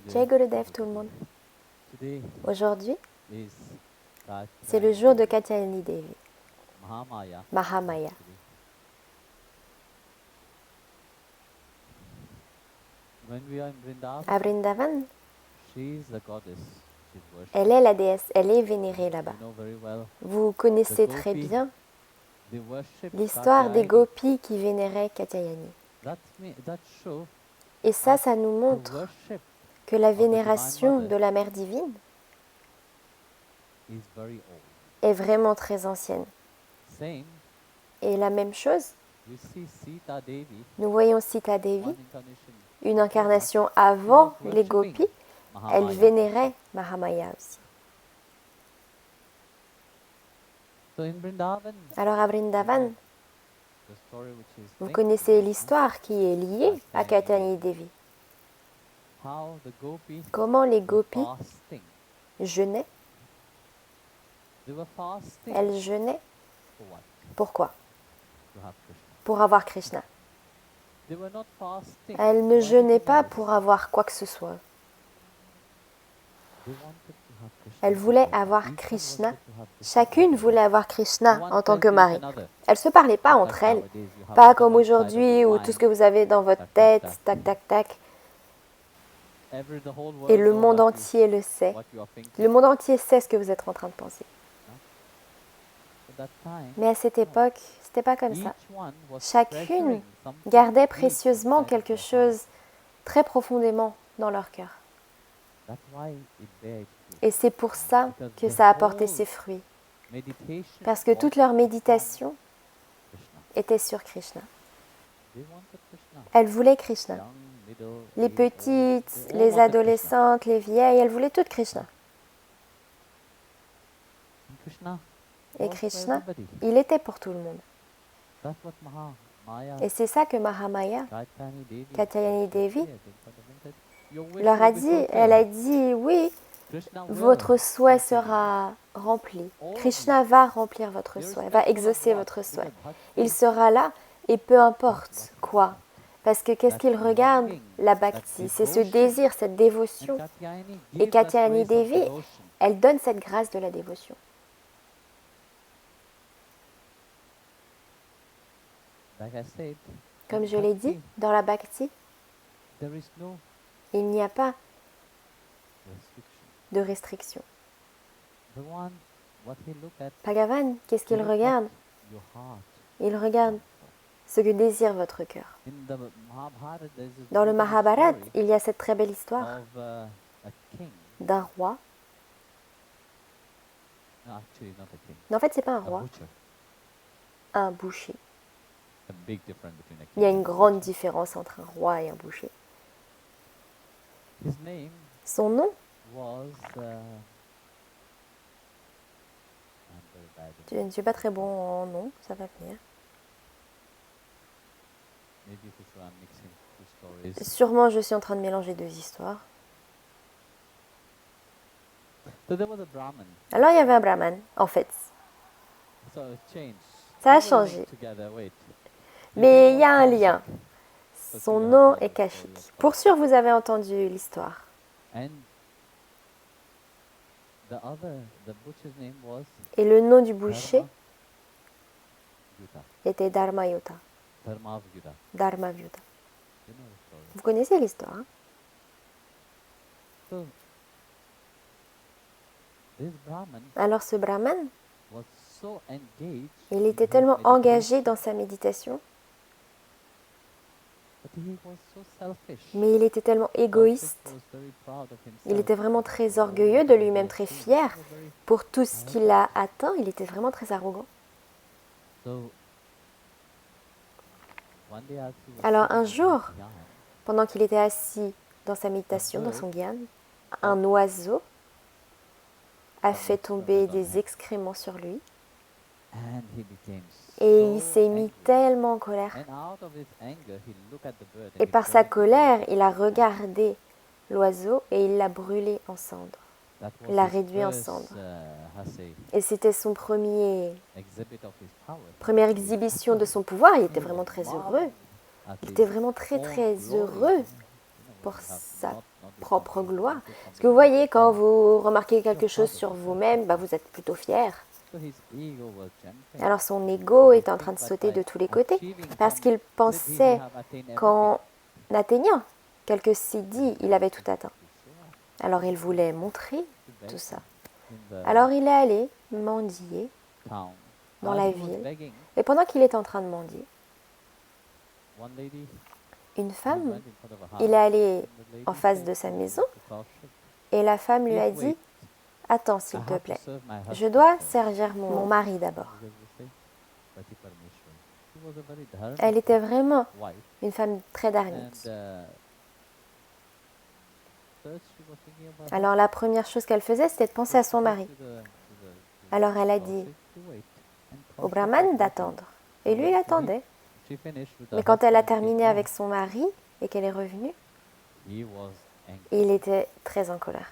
Jai Gurudev tout le monde. Aujourd'hui, c'est le jour de Katyayani Devi, Mahamaya. À Vrindavan, elle est la déesse, elle est vénérée là-bas. Vous connaissez très bien l'histoire des gopis qui vénéraient Katyayani. Et ça nous montre que la vénération de la Mère divine est vraiment très ancienne. Et la même chose, nous voyons Sita Devi, une incarnation avant les gopis, elle vénérait Mahamaya aussi. Alors à Vrindavan, vous connaissez l'histoire qui est liée à Katyayani Devi. Comment les gopis jeûnaient. Elles jeûnaient. Pourquoi? Pour avoir Krishna. Elles ne jeûnaient pas pour avoir quoi que ce soit. Elles voulaient avoir Krishna. Chacune voulait avoir Krishna en tant que mari. Elles ne se parlaient pas entre elles. Pas comme aujourd'hui où tout ce que vous avez dans votre tête, tac, tac, tac. Et le monde entier le sait. Le monde entier sait ce que vous êtes en train de penser. Mais à cette époque, c'était pas comme ça. Chacune gardait précieusement quelque chose très profondément dans leur cœur. Et c'est pour ça que ça a porté ses fruits. Parce que toute leur méditation était sur Krishna. Elles voulaient Krishna. Les petites, les adolescentes, les vieilles, elles voulaient toutes Krishna. Et Krishna, il était pour tout le monde. Et c'est ça que Mahamaya, Katyayani Devi, leur a dit. Elle a dit, oui, votre souhait sera rempli. Krishna va remplir votre souhait, va exaucer votre souhait. Il sera là et peu importe quoi. Parce que qu'est-ce qu'il regarde? La bhakti, c'est ce désir, cette dévotion. Et Katyayani Devi, elle donne cette grâce de la dévotion. Comme je l'ai dit, dans la bhakti, il n'y a pas de restriction. Bhagavan, qu'est-ce qu'il regarde? Il regarde ce que désire votre cœur. Dans le Mahabharata, il y a cette très belle histoire d'un roi. Non, en fait, ce n'est pas un roi, un boucher. Il y a une grande différence entre un roi et un boucher. Son nom, je ne suis pas très bon en nom, ça va venir. Sûrement, je suis en train de mélanger deux histoires. Alors, il y avait un brahman, en fait. Ça a changé. Mais il y a un lien. Son nom est Kashik. Pour sûr, vous avez entendu l'histoire. Et le nom du boucher était Dharmayuta. Dharmavyuta. Vous connaissez l'histoire, hein? Alors ce brahman, il était tellement engagé dans sa méditation, mais il était tellement égoïste. Il était vraiment très orgueilleux de lui-même, très fier pour tout ce qu'il a atteint. Il était vraiment très arrogant. Alors un jour, pendant qu'il était assis dans sa méditation, dans son gyan, un oiseau a fait tomber des excréments sur lui. Et il s'est mis tellement en colère. Et par sa colère, il a regardé l'oiseau et il l'a brûlé en cendres. Il l'a réduit en cendres. Et c'était son première exhibition de son pouvoir. Il était vraiment très heureux. Il était vraiment très très heureux pour sa propre gloire. Parce que vous voyez, quand vous remarquez quelque chose sur vous-même, vous êtes plutôt fier. Alors son ego était en train de sauter de tous les côtés parce qu'il pensait qu'en atteignant quelques siddhis, il avait tout atteint. Alors il voulait montrer tout ça. Alors il est allé mendier dans la ville. Et pendant qu'il était en train de mendier, une femme, il est allé en face de sa maison et la femme lui a dit « Attends, s'il te plaît, je dois servir mon mari d'abord. » Elle était vraiment une femme très dharmique. Alors la première chose qu'elle faisait, c'était de penser à son mari. Alors elle a dit au brahman d'attendre. Et lui, il attendait. Mais quand elle a terminé avec son mari et qu'elle est revenue, il était très en colère.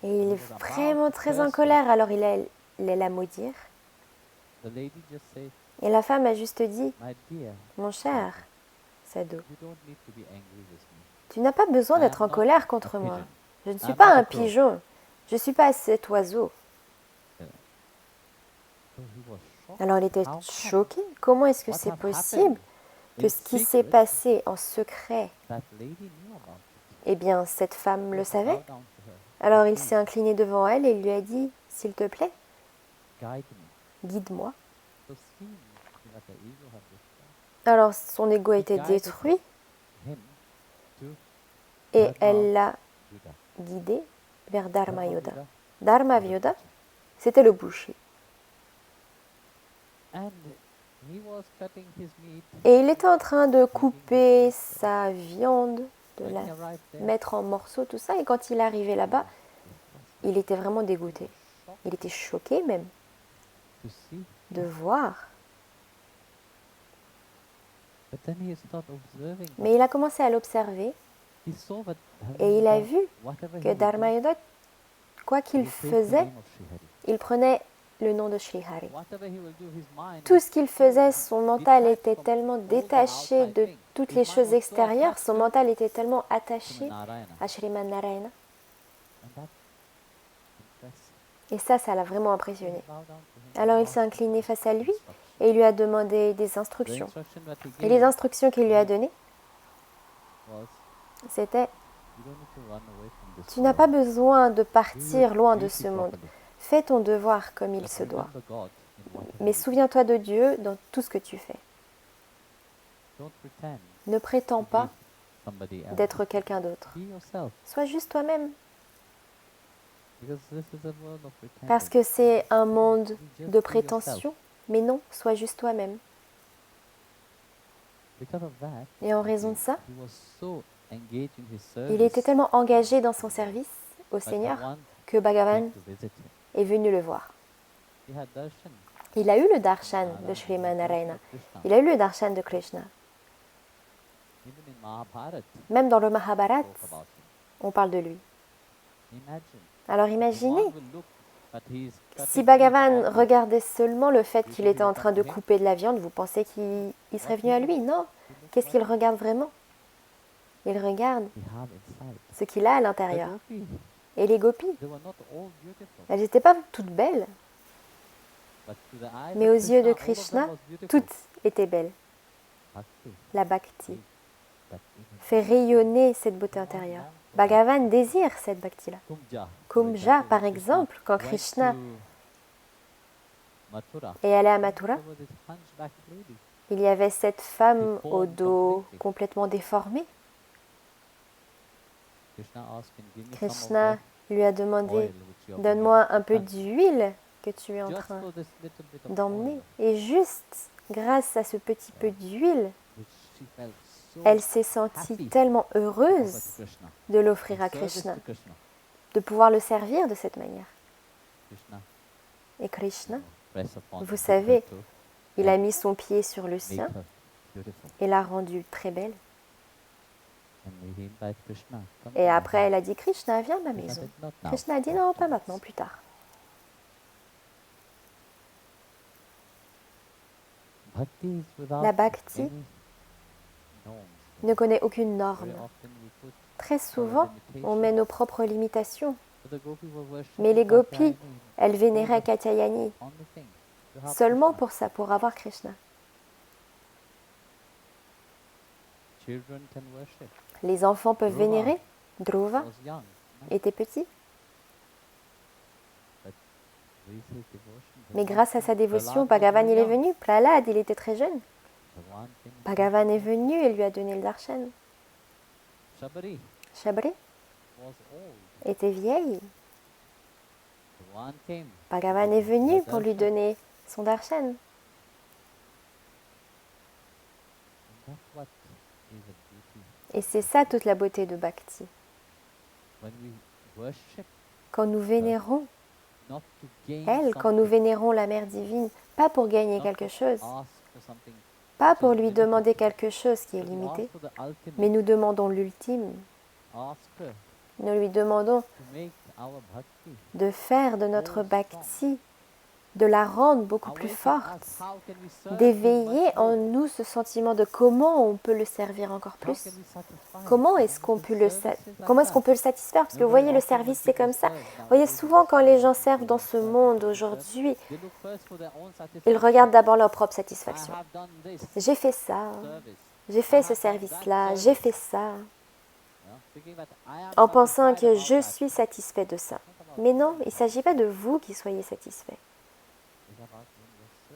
Et il est vraiment très en colère, alors il est la maudire. Et la femme a juste dit « Mon cher Sadhu, tu n'as pas besoin d'être en colère contre moi. Je ne suis pas un pigeon. Je ne suis pas cet oiseau. » Alors il était choqué. Comment est-ce que c'est possible que ce qui s'est passé en secret, eh bien, cette femme le savait? Alors il s'est incliné devant elle et il lui a dit « S'il te plaît, guide-moi. » Alors son ego a été détruit et elle l'a guidé vers Dharma Yoda. Dharma Yoda, c'était le boucher. Et il était en train de couper sa viande, de la mettre en morceaux, tout ça. Et quand il est arrivé là-bas, il était vraiment dégoûté. Il était choqué même de voir. Mais il a commencé à l'observer et il a vu que Dharma Yoda, quoi qu'il faisait, il prenait le nom de Sri Hari. Tout ce qu'il faisait, son mental était tellement détaché de toutes les choses extérieures, son mental était tellement attaché à Shriman Narayana. Et ça l'a vraiment impressionné. Alors il s'est incliné face à lui et il lui a demandé des instructions. Et les instructions qu'il lui a données, c'était « Tu n'as pas besoin de partir loin de ce monde. Fais ton devoir comme il se doit. Mais souviens-toi de Dieu dans tout ce que tu fais. Ne prétends pas d'être quelqu'un d'autre. Sois juste toi-même. Parce que c'est un monde de prétention. Mais non, sois juste toi-même. » Et en raison de ça, il était tellement engagé dans son service au Seigneur que Bhagavan est venu le voir. Il a eu le darshan de Shriman Narayana. Il a eu le darshan de Krishna. Même dans le Mahabharata, on parle de lui. Alors imaginez, si Bhagavan regardait seulement le fait qu'il était en train de couper de la viande, vous pensez qu'il serait venu à lui? Non. Qu'est-ce qu'il regarde vraiment? Il regarde ce qu'il a à l'intérieur. Et les gopis, elles n'étaient pas toutes belles. Mais aux yeux de Krishna, toutes étaient belles. La bhakti fait rayonner cette beauté intérieure. Bhagavan désire cette bhakti-là. Kumbja, par exemple, quand Krishna est allé à Mathura, il y avait cette femme au dos complètement déformé. Krishna lui a demandé « Donne-moi un peu d'huile que tu es en train d'emmener. » Et juste grâce à ce petit peu d'huile, elle s'est sentie tellement heureuse de l'offrir à Krishna, de pouvoir le servir de cette manière. Et Krishna, vous savez, il a mis son pied sur le sien et l'a rendue très belle. Et après, elle a dit « Krishna, viens à ma maison. » Krishna a dit « Non, pas maintenant, plus tard. » La bhakti ne connaît aucune norme. Très souvent, on met nos propres limitations. Mais les gopis, elles vénéraient Katyayani seulement pour ça, pour avoir Krishna. Les enfants peuvent vénérer. Dhruva était petit. Mais grâce à sa dévotion, Bhagavan il est venu. Prahlad, il était très jeune. Bhagavan est venu et lui a donné le darshan. Shabri était vieille. Bhagavan est venu pour lui donner son darshan. Et c'est ça toute la beauté de Bhakti. Quand nous vénérons elle, quand nous vénérons la Mère divine, pas pour gagner quelque chose, pas pour lui demander quelque chose qui est limité, mais nous demandons l'ultime. Nous lui demandons de faire de notre bhakti, de la rendre beaucoup plus forte, d'éveiller en nous ce sentiment de comment on peut le servir encore plus. Comment est-ce qu'on peut le satisfaire? Parce que vous voyez, le service, c'est comme ça. Vous voyez, souvent quand les gens servent dans ce monde aujourd'hui, ils regardent d'abord leur propre satisfaction. J'ai fait ça, j'ai fait ce service-là, j'ai fait ça, en pensant que je suis satisfait de ça. Mais non, il ne s'agit pas de vous qui soyez satisfait.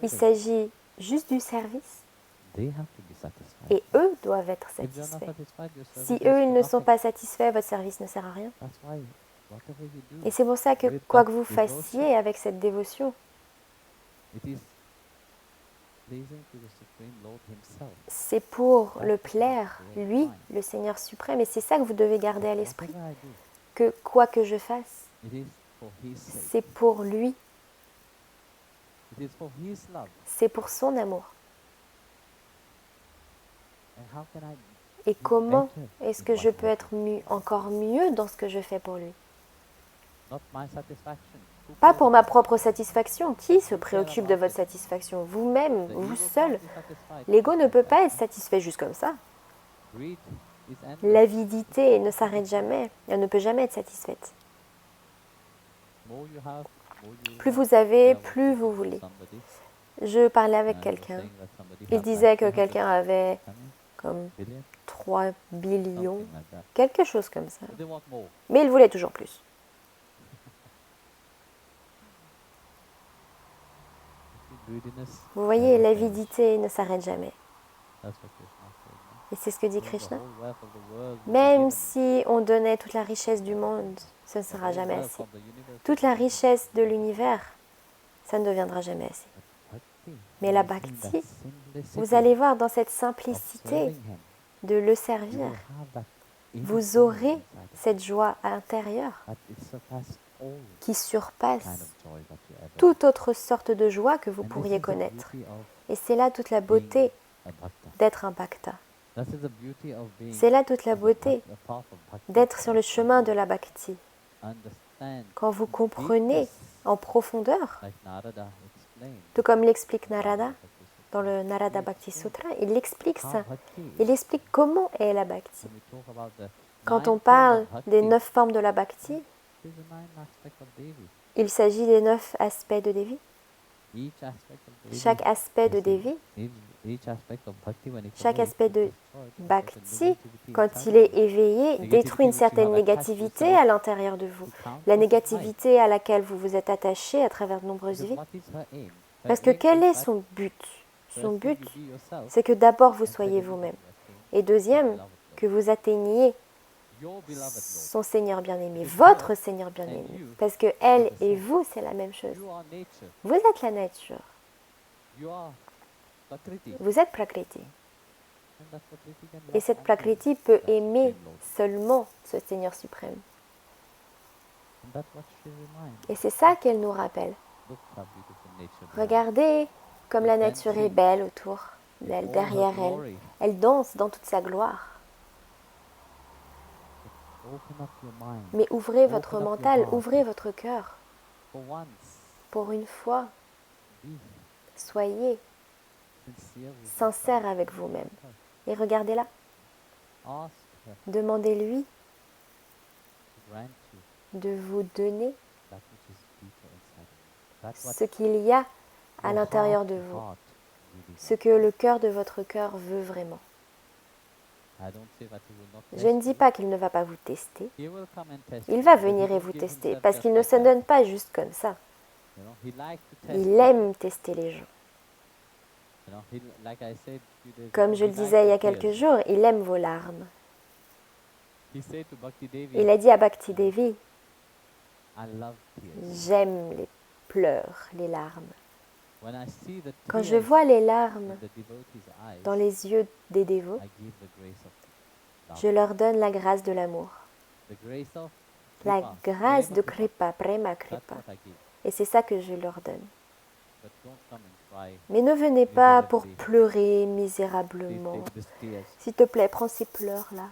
Il s'agit juste du service. Et eux doivent être satisfaits. Si eux, ils ne sont pas satisfaits, votre service ne sert à rien. Et c'est pour ça que quoi que vous fassiez avec cette dévotion, c'est pour le plaire, lui, le Seigneur suprême. Et c'est ça que vous devez garder à l'esprit. Que quoi que je fasse, c'est pour lui. C'est pour son amour. Et comment est-ce que je peux être encore mieux dans ce que je fais pour lui? Pas pour ma propre satisfaction. Qui se préoccupe de votre satisfaction? Vous-même, vous seul. L'ego ne peut pas être satisfait juste comme ça. L'avidité ne s'arrête jamais. Elle ne peut jamais être satisfaite. Plus vous avez, plus vous voulez. Je parlais avec quelqu'un. Il disait que quelqu'un avait comme 3 billions, quelque chose comme ça. Mais il voulait toujours plus. Vous voyez, l'avidité ne s'arrête jamais. Et c'est ce que dit Krishna. Même si on donnait toute la richesse du monde, ce ne sera jamais assez. Toute la richesse de l'univers, ça ne deviendra jamais assez. Mais la bhakti, vous allez voir dans cette simplicité de le servir, vous aurez cette joie intérieure qui surpasse toute autre sorte de joie que vous pourriez connaître. Et c'est là toute la beauté d'être un bhakta. C'est là toute la beauté d'être sur le chemin de la bhakti. Quand vous comprenez en profondeur, tout comme l'explique Narada dans le Narada Bhakti Sutra, il explique ça. Il explique comment est la bhakti. Quand on parle des 9 formes de la bhakti, il s'agit des 9 aspects de Devi. Chaque aspect de Devi, chaque aspect de bhakti, quand il est éveillé, détruit une certaine négativité à l'intérieur de vous. La négativité à laquelle vous vous êtes attaché à travers de nombreuses vies. Parce que quel est son but? Son but, c'est que d'abord vous soyez vous-même. Et deuxième, que vous atteigniez son Seigneur bien-aimé, votre Seigneur bien-aimé. Parce que elle et vous, c'est la même chose. Vous êtes la nature. Vous êtes Prakriti. Et cette Prakriti peut aimer seulement ce Seigneur suprême. Et c'est ça qu'elle nous rappelle. Regardez comme la nature est belle autour d'elle, derrière elle. Elle danse dans toute sa gloire. Mais ouvrez votre mental, ouvrez votre cœur. Pour une fois, soyez sincère avec vous-même. Et regardez là. Demandez-lui de vous donner ce qu'il y a à l'intérieur de vous, ce que le cœur de votre cœur veut vraiment. Je ne dis pas qu'il ne va pas vous tester. Il va venir et vous tester, parce qu'il ne se donne pas juste comme ça. Il aime tester les gens. Comme je le disais il y a quelques jours, il aime vos larmes. Il a dit à Bhakti Devi, j'aime les pleurs, les larmes. Quand je vois les larmes dans les yeux des dévots, je leur donne la grâce de l'amour. La grâce de Kripa, Prema Kripa. Et c'est ça que je leur donne. Mais ne venez pas pour pleurer misérablement. S'il te plaît, prends ces pleurs-là.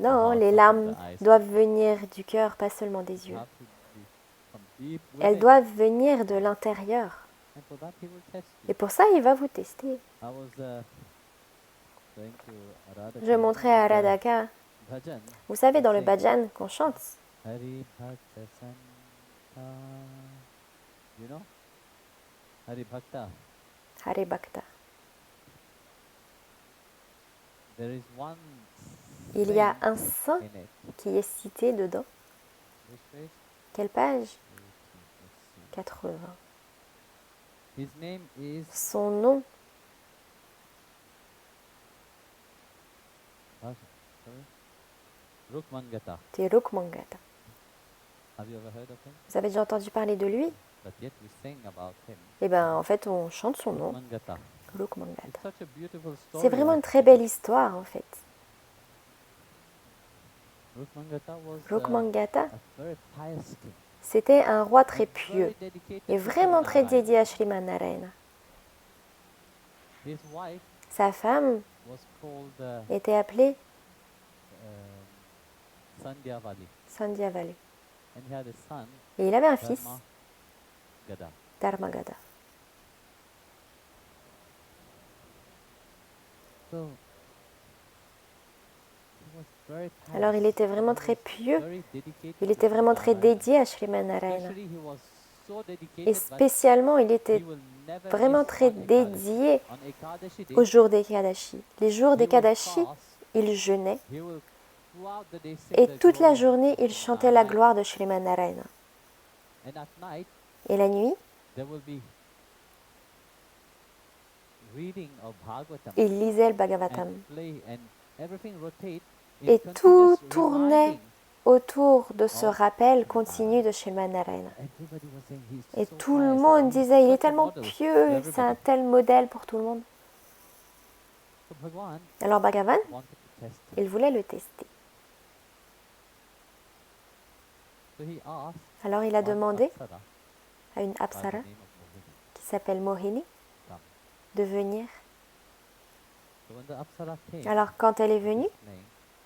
Non, les larmes doivent venir du cœur, pas seulement des yeux. Elles doivent venir de l'intérieur. Et pour ça, il va vous tester. Je montrais à Radhaka, vous savez, dans le bhajan qu'on chante, Hari Bhakta Santa. You know? Hari Bhakta. Hare Bhakta. There is one Il y a un saint in it. qui est cité dedans. Which page? Quelle page? Let's see. 80. His name is Son nom, Rukmangata. c'est Rukmangata. Have you ever heard of him? Vous avez déjà entendu parler de lui? But yet we sing about him. Eh bien, en fait, on chante son nom, Rukmangata. Rukmangata. It's such a beautiful story. C'est vraiment une très belle histoire, en fait. Rukmangata was Rukmangata, a very pious king. c'était un roi très pieux Very dedicated et to vraiment très Narayana. dédié à Sriman Narayana. His wife Sa femme was called était appelée Sandhyavali. Sandhyavali. And he had a son, Et il avait un fils, Dharma Gada. Dharmagada. So, he was very pious, Alors il était vraiment très pieux, very dedicated il to était vraiment très Narayana. dédié à Sriman Narayana. Especially he was so dedicated, Et but spécialement, il he était will never vraiment miss très one Ekadashi. dédié On Ekadashi day, au jour des Kadashi. Les jours he des will Kadashi, fast, il jeûnait he will throughout the day sing et the toute la glory journée, il of chantait la Narayana. gloire de Sriman Narayana. And at night, Et la nuit, there will be reading of Bhagavatam il lisait le Bhagavatam. and play and everything rotate in Et tout continuous tournait reminding. autour de ce rappel continu de Sriman Narayana. Everybody was saying he's Et so tout le pious, monde he's disait, il est such a tellement model to pieux, c'est un everybody. tel modèle pour tout le monde. So Bhagavan Alors Bhagavan, wanted to test him. il voulait le tester. So he asked Alors il a one demandé Apsara à une by the Apsara name of Mohini qui s'appelle Mohini come. de venir. So when the Apsara came, Alors quand elle est venue this playing,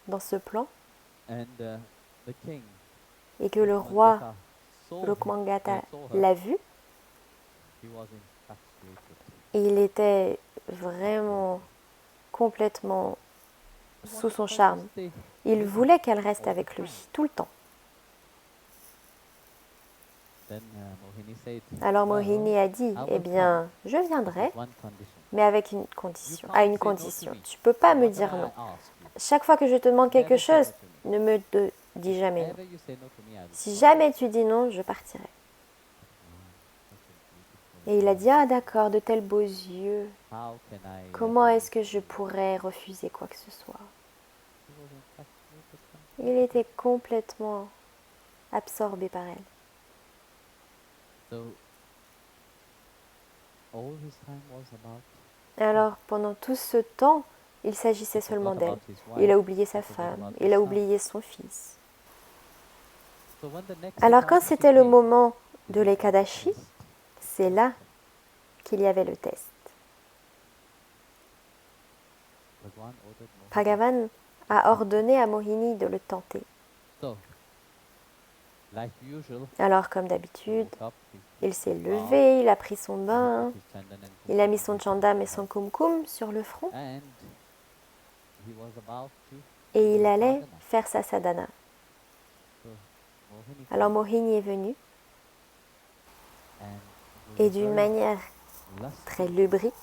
dans ce plan and the king et que le roi Rukmangata Rukmangata l'a vue, he was infatuated. il était vraiment complètement sous son charme. Il voulait qu'elle reste avec lui tout le temps. Then Mohini said, Alors "Well, Mohini a dit, I eh will bien, come je viendrai, with one condition. mais avec une condition, à une condition. Tu ne peux pas me Whatever dire I non. ask you, Chaque fois que je te demande quelque never say chose, no to me. ne me dis jamais non. Whenever you say no to me, I will Si follow." jamais tu dis non, je partirai. Such a beautiful Et il a eyes. dit, ah d'accord, de tels beaux yeux. How can I Comment est-ce que refuse je you? pourrais refuser quoi que ce soit? He was infatuated Il completely. était complètement absorbé par elle. So all his time was about Alors pendant tout ce temps, il s'agissait he forgot seulement d'elle. about his wife, Il a oublié sa he forgot femme, about il his a son. oublié son fils. So when the next Alors quand Ekadashi c'était le came, moment de this was the l'Ekadashi, test. c'est là qu'il y avait le test. Bhagavan ordered Mohini. Bhagavan a ordonné à Mohini de le tenter. So like usual, Alors, comme he d'habitude, woke up, il s'est bath, levé, il a pris son he bain, put his chandan and il a mis kumkum son on chandam et his son head, kumkum sur le front and he was about to et do il his allait sadhana. faire sa sadhana. So Mohini Alors came, Mohini est venue and it et was d'une very manière très lusty. lubrique,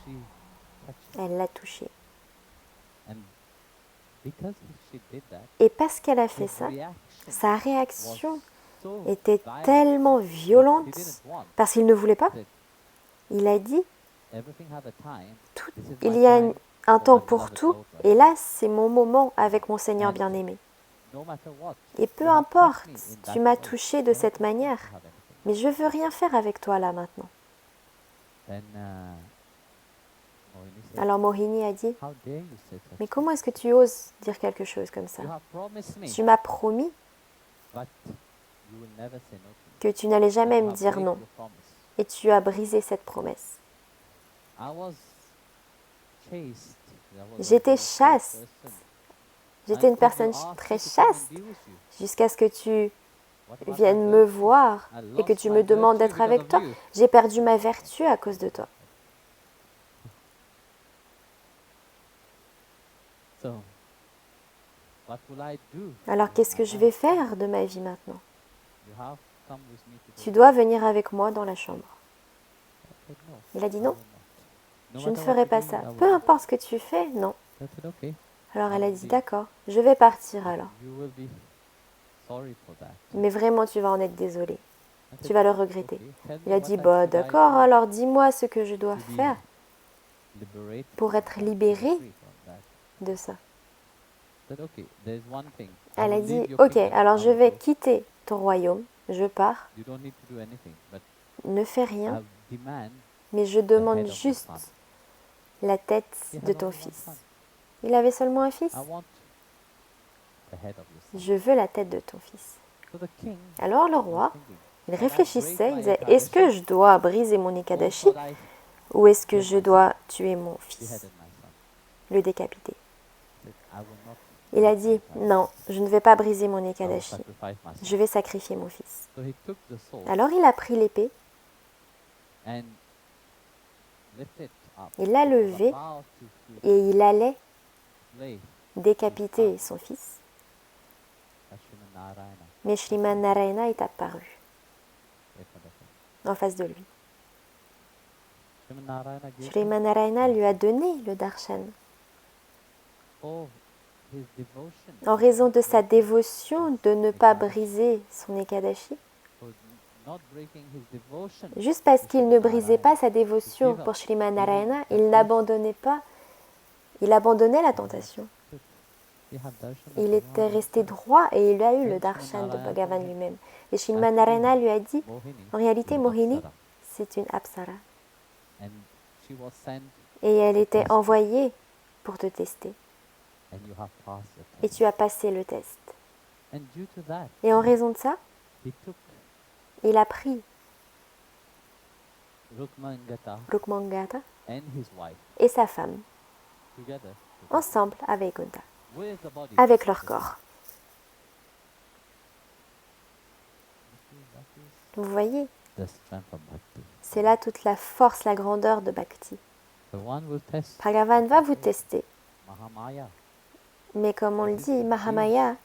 She touched him, elle l'a touché. and because she did that, Et parce qu'elle a fait his ça, reaction sa was réaction so était violent tellement that he violente didn't want. parce qu'il ne voulait pas. He said, Il a dit, everything have a time. tout, This is il my y a time un for temps my pour beloved tout, Lord right et now. là c'est mon moment avec mon Seigneur And bien-aimé. no matter what, Et peu you have touched importe, me in tu that m'as way. touché de I cette don't want manière, to have anything. mais je veux rien faire avec toi là maintenant. Then Mohini said, Alors Mohini a dit, how dare you say such mais thing? comment est-ce que tu oses dire quelque chose comme ça? You have promised me, Tu m'as promis but you will never say no to me. que tu n'allais And jamais you me have dire break non, your promise. et tu as brisé cette promesse. I was chaste. I was a J'étais very chaste chaste. person. J'étais une Until personne you asked très me to come and chaste be with you. jusqu'à ce que tu What about my viennes me virtue? voir I et que lost tu my me demandes virtue d'être because avec of toi. you. J'ai perdu ma vertu à cause de toi. So, what will I do Alors with qu'est-ce my que je life? vais faire de ma vie maintenant? You have come with me to the Tu room. dois venir avec moi dans la chambre. I said, no, Il a dit I non, will not. No je ne matter what ferai you pas do, ça. I will Peu not. importe ce que tu fais, non. I said, okay. Alors elle I a will dit leave. d'accord, je vais partir alors. You will be sorry for that. Mais vraiment tu vas en être désolé. I Tu said, vas le regretter. okay. Tell Il me a what dit I bah should I d'accord, do alors dis-moi ce que je dois to be faire liberated pour from être that, to be libéré free from that. de ça. I said, okay, there's one thing. I Elle a will leave dit your ok, kingdom. alors I je will vais go. quitter ton royaume, je pars, You don't need to do anything, but ne fais rien, I demand mais je the demande head of your juste son. la tête He de had ton only one fils. son. Il avait seulement un fils. I want the head of your son. Je veux la tête de ton fils. So the king Alors le was roi, thinking, il shall I réfléchissait, break il my disait, est-ce que Ekadashi je dois briser mon or Ekadashi should I ou est-ce que kill je my son? dois tuer mon fils, Beheaded my son. le décapiter? He said, I will not Il a break my dit, Ekadashi. non, je ne vais pas briser mon I will Ekadashi, sacrifice my son. je vais sacrifier mon fils. So he took the sword Alors il a pris l'épée, and lifted it up. il l'a He was levée about to et il allait slay décapiter son fils. Lakshmanarayana. Mais Shriman Narayana est apparu in front of him. en face de lui. Lakshmanarayana gave him Shriman Narayana lui a donné le darshan. for his devotion En to raison not de sa breaking dévotion de ne pas briser son Ekadashi, for not breaking his devotion juste parce to qu'il ne brisait Shrimanarayana. pas sa dévotion pour Shriman Narayana, il n'abandonnait pas, il abandonnait la tentation. He had darshan of Il était Bhagavan resté himself. droit et il a eu le Then darshan de Shrimanarayana Bhagavan told him, lui-même. Et Shriman Narayana lui a dit, Mohini en réalité, is Mohini, Apsara, c'est une apsara. and she was sent Et elle to était test you, envoyée pour te tester. and you have passed the Et test. tu as passé le test. And due to that, Et en raison de ça, he took il a pris Rukmangata Rukmangata and his wife et sa femme together ensemble avec Gunta, with the body. avec leur corps. That Vous voyez, is the strength of bhakti. c'est là toute la force, la grandeur de Bhakti. The one will test Bhagavan va vous tester. Mahamaya. Mais comme on le dit, Mahamaya,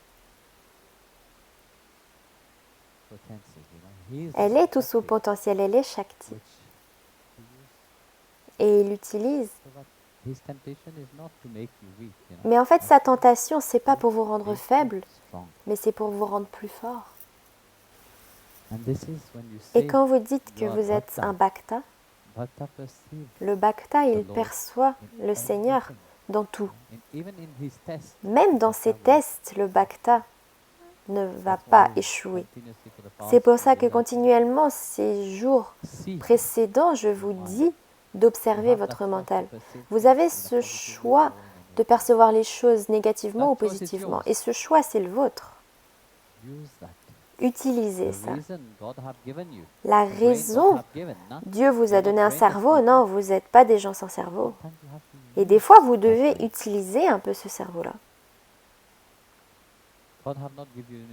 Potencies, he is elle est tout son Shakti, potentiel, elle est Shakti. which he used Et il l'utilise. so that his temptation is not to make you weak, Mais en fait, sa tentation, c'est pas pour vous rendre make faible, you strong. mais c'est pour vous rendre plus fort. And this is when you Et say quand vous dites que you are vous êtes bhakta, un Bhakta, bhakta perceive le Bhakta, il the Lord perçoit in le Seigneur everything. dans tout. And even in his test, Même dans ses tests, le Bhakta ne va pas échouer. C'est pour ça que continuellement, ces jours précédents, je vous dis d'observer votre mental. Vous avez ce choix de percevoir les choses négativement ou positivement. Et ce choix, c'est le vôtre. Utilisez ça. La raison, Dieu vous a donné un cerveau. Non, vous n'êtes pas des gens sans cerveau. Et des fois, vous devez utiliser un peu ce cerveau-là.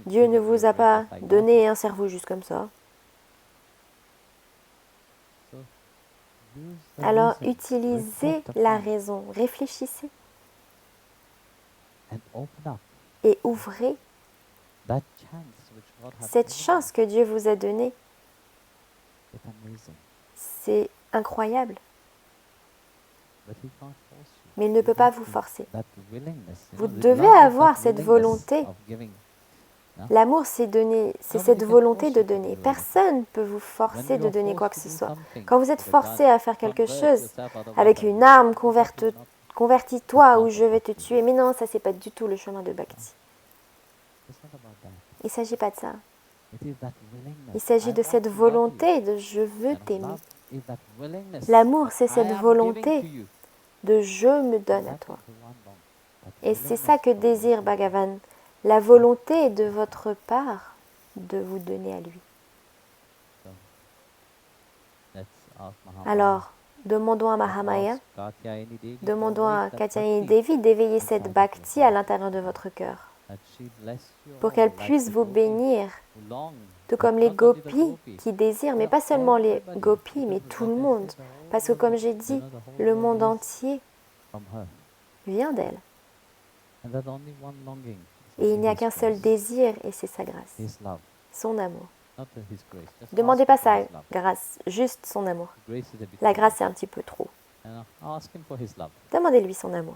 Dieu ne vous a pas donné un cerveau juste comme ça. Alors utilisez la raison, réfléchissez et ouvrez cette chance que Dieu vous a donnée. C'est incroyable. Mais il ne peut pas vous forcer. Vous devez avoir cette volonté. L'amour, c'est cette volonté de donner. Personne ne peut vous forcer de donner quoi que ce soit. Quand vous êtes forcé à faire quelque chose avec une arme, convertis-toi ou je vais te tuer. Mais non, ça, c'est pas du tout le chemin de Bhakti. Il ne s'agit pas de ça. Il s'agit de cette volonté de je veux t'aimer. L'amour, c'est cette volonté de je me donne à toi. Et c'est ça que désire Bhagavan. La volonté de votre part de vous donner à lui. Alors, demandons à Mahamaya, demandons à Katyayani Devi d'éveiller cette bhakti à l'intérieur de votre cœur, pour qu'elle puisse vous bénir, tout comme les gopis qui désirent, mais pas seulement les gopis, mais tout le monde. Parce que comme j'ai dit, le monde entier vient d'elle. Et il n'y a qu'un seul désir, et c'est sa grâce, son amour. Ne demandez pas sa grâce, juste son amour. La grâce, c'est un petit peu trop. Demandez-lui son amour.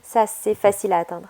Ça, c'est facile à atteindre.